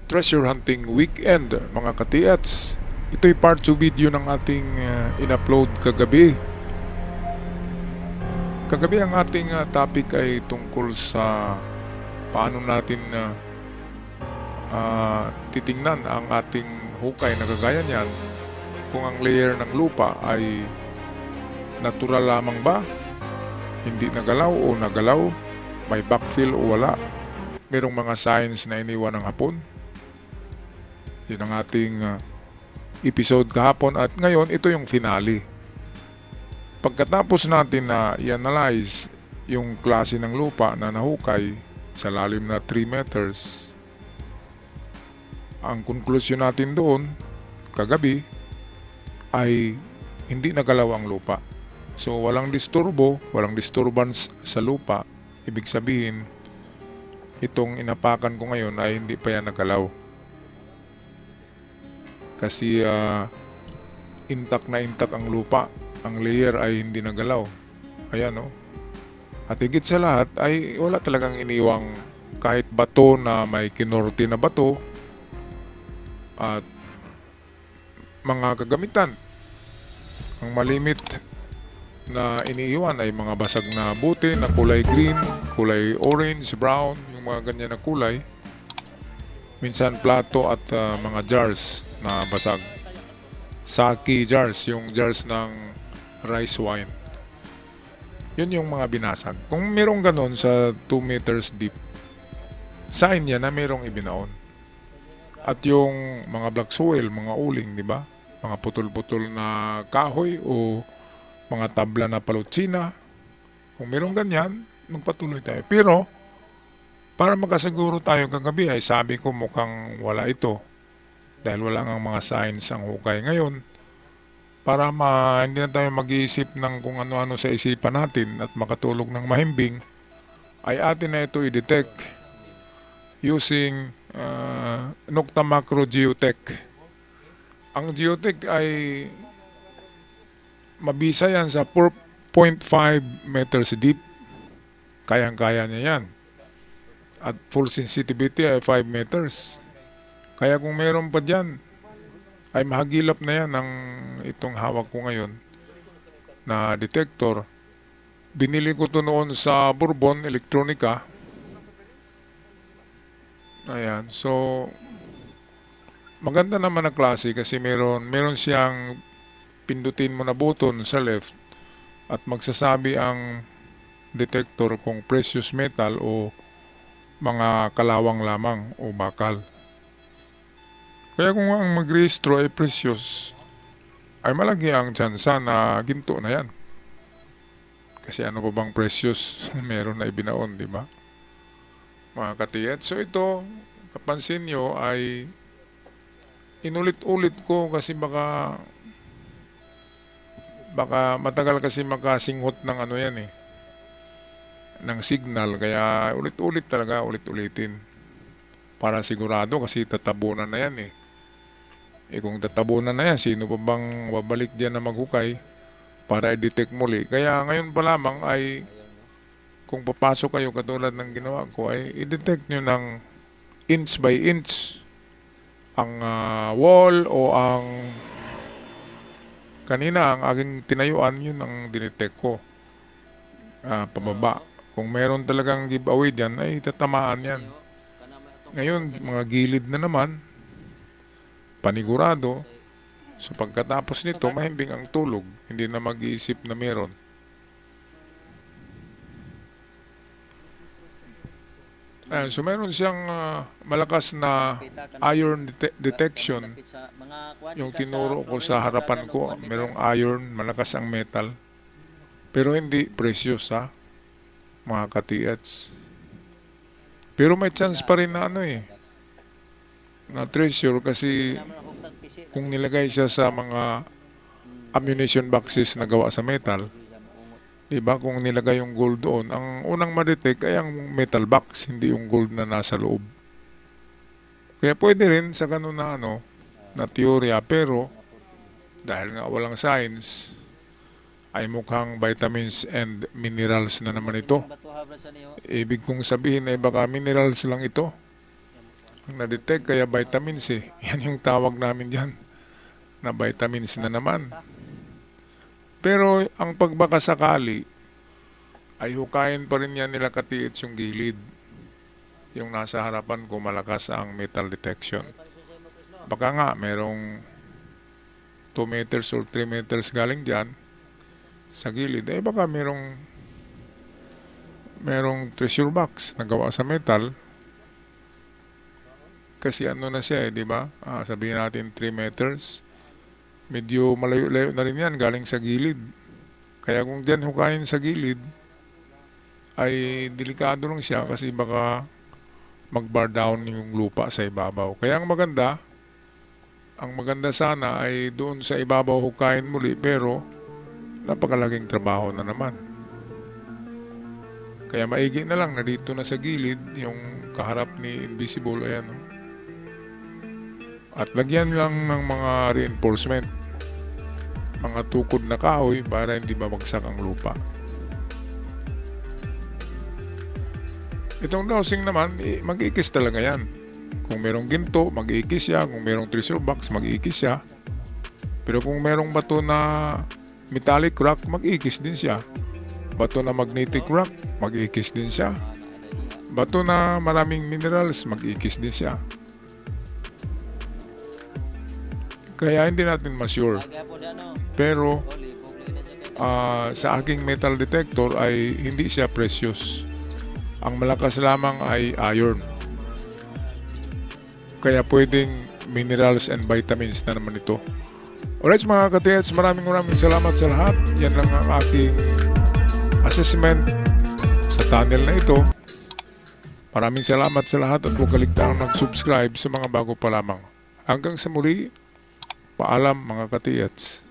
Treasure Hunting Weekend, mga ka-TX. Ito'y part 2 video ng ating in-upload kagabi. Kagabi ang ating topic ay tungkol sa paano natin titingnan ang ating hukay na kagaya niyan kung ang layer ng lupa ay natural lamang ba, hindi nagalaw o nagalaw, may backfill o wala, merong mga signs na iniwan ng hapon. Yun ang ating episode kahapon at ngayon ito yung finale. Pagkatapos natin na i-analyze yung klase ng lupa na nahukay sa lalim na 3 meters, ang konklusyon natin doon kagabi ay hindi nagalaw ang lupa. So walang disturbo, walang disturbance sa lupa. Ibig sabihin, itong inapakan ko ngayon ay hindi pa yan nagalaw. Kasi intact na intact ang lupa. Ang layer ay hindi nagalaw. Ayan o. At higit sa lahat ay wala talagang iniwang kahit bato na may kinorte na bato at mga kagamitan. Ang malimit na iniiwan ay mga basag na buti na kulay green, kulay orange, brown, yung mga ganyan na kulay. Minsan plato at mga jars na basag. Sake jars, yung jars ng rice wine. Yun yung mga binasag. Kung merong ganon sa 2 meters deep, sign yan na merong ibinaon. At yung mga black soil, mga uling, di ba? Mga putol-putol na kahoy o mga tabla na palutsina. Kung merong ganyan, magpatuloy tayo. Pero, para makasiguro tayo kagabi ay sabi ko mukhang wala ito. Dahil wala nga mga signs ang hukay ngayon. Para hindi na tayo mag-iisip ng kung ano-ano sa isipan natin at makatulog ng mahimbing, ay atin na ito i-detect using Nokta Macro Geotech. Ang geotech ay mabisa yan sa 4.5 meters deep. Kayang-kaya niya yan. At full sensitivity ay 5 meters. Kaya kung meron pa dyan, ay mahagilap na yan ng itong hawak ko ngayon na detector. Binili ko to noon sa Bourbon Electronica. Ayan, so maganda naman ang klase kasi meron siyang pindutin mo na button sa left at magsasabi ang detector kung precious metal o mga kalawang lamang o bakal. Kaya kung ang mag-rehistro ay precious, ay malaki ang tsansa na ginto na yan. Kasi ano pa bang precious meron na ibinaon, di ba? Mga katiyat. So ito, kapansin nyo ay inulit-ulit ko kasi baka matagal kasi makasinghot ng ano yan eh, ng signal. Kaya ulit-ulit talaga, ulit-ulitin. Para sigurado kasi tatabunan na yan eh. Kung tatabunan na yan, sino pa bang babalik dyan na maghukay para i-detect muli? Kaya ngayon pa lamang ay kung papasok kayo katulad ng ginawa ko ay i-detect nyo ng inch by inch ang wall o ang kanina ang aking tinayuan, yun ang dinetect ko pababa. Kung meron talagang giveaway dyan ay tatamaan yan. Ngayon mga gilid na naman panigurado. So pagkatapos nito, mahimbing ang tulog. Hindi na mag-iisip na meron. So meron siyang malakas na iron detection. Yung tinuro ko sa harapan ko, merong iron, malakas ang metal. Pero hindi precious ha, mga ka-TH. Pero may chance pa rin na na treasure kasi kung nilagay siya sa mga ammunition boxes na gawa sa metal, diba, kung nilagay yung gold doon, ang unang ma-detect ay ang metal box, hindi yung gold na nasa loob. Kaya pwede rin sa ganun na na teorya, pero dahil nga walang science, ay mukhang vitamins and minerals na naman ito. Ibig kong sabihin ay baka minerals lang ito ang na-detect, kaya vitamins eh. Yan yung tawag namin dyan, na vitamins na naman. Pero ang pagbaka sakali, ay hukayin pa rin yan nila katiits yung gilid. Yung nasa harapan kung malakas ang metal detection. Baka nga, merong 2 meters or 3 meters galing dyan sa gilid. Eh baka merong treasure box na gawa sa metal. Kasi ano na siya eh, di ba? Sabihin natin 3 meters. Medyo malayo-layo na rin yan galing sa gilid. Kaya kung dyan hukayin sa gilid, ay delikado lang siya kasi baka mag-bar down yung lupa sa ibabaw. Kaya ang maganda sana ay doon sa ibabaw hukayin muli, pero napakalaking trabaho na naman. Kaya maigi na lang na dito na sa gilid yung kaharap ni Invisible, ayan. Oh. At lagyan lang ng mga reinforcement, mga tukod na kahoy para hindi babagsak ang lupa. Itong dowsing naman, mag-ikis talaga yan. Kung merong ginto, mag-ikis siya. Kung merong treasure box, mag-ikis siya. Pero kung merong bato na metallic rock, mag-ikis din siya. Bato na magnetic rock, mag-ikis din siya. Bato na maraming minerals, mag-ikis din siya. Kaya hindi natin ma-sure. Pero sa aking metal detector ay hindi siya precious. Ang malakas lamang ay iron. Kaya pwedeng minerals and vitamins na naman ito. Alright mga katiyats, maraming salamat sa lahat. Yan lang ang aking assessment sa tunnel na ito. Maraming salamat sa lahat at huwag kaligtaang mag-subscribe sa mga bago pa lamang. Hanggang sa muli, paalam mga katiyats.